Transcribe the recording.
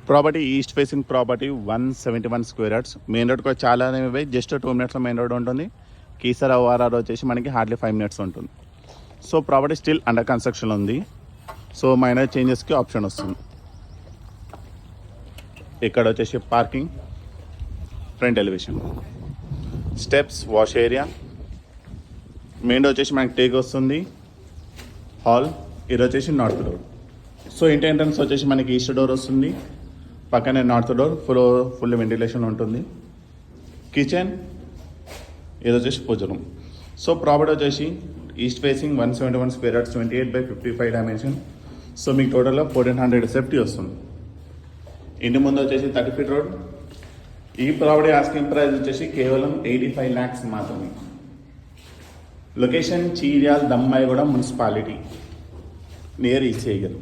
Property east facing property 171 square yards. Main road కూడా చాలా అనేవి జస్ట్ 2 minutes మెయిన్ రోడ్ ఉంటుంది. కీసర ఓఆర్ఆర్ వచ్చేసి మనకి హార్డ్లీ 5 minutes ఉంటుంది. So property still under construction ఉంది. సో మైనర్ చేంజెస్కి ఆప్షన్ వస్తుంది. ఇక్కడ వచ్చేసి parking, front elevation, steps, wash area. Main door వచ్చేసి మనకి టేక్ వస్తుంది. హాల్, ఇది వచ్చేసి నార్త్ డోర్. సో ఇంటి ఎంట్రన్స్ వచ్చేసి మనకి ఈస్ట్ డోర్ వస్తుంది. పక్కనే నార్త్ డోర్, ఫుల్ వెంటిలేషన్ ఉంటుంది. కిచెన్, ఇది వచ్చేసి పూజ రూమ్. సో ప్రాపర్టీ వచ్చేసి east facing 171 square yards, 28/55 dimension. So మీకు టోటల్గా 1400 సేఫ్టీ వస్తుంది. ఇంటి ముందు వచ్చేసి 30 feet రోడ్. ఈ ప్రాపర్టీ ఆస్కింగ్ ప్రైస్ వచ్చేసి కేవలం 85 lakhs మాత్రమే. Location Cheeryal, Dammaiguda municipality, near ECI గారు.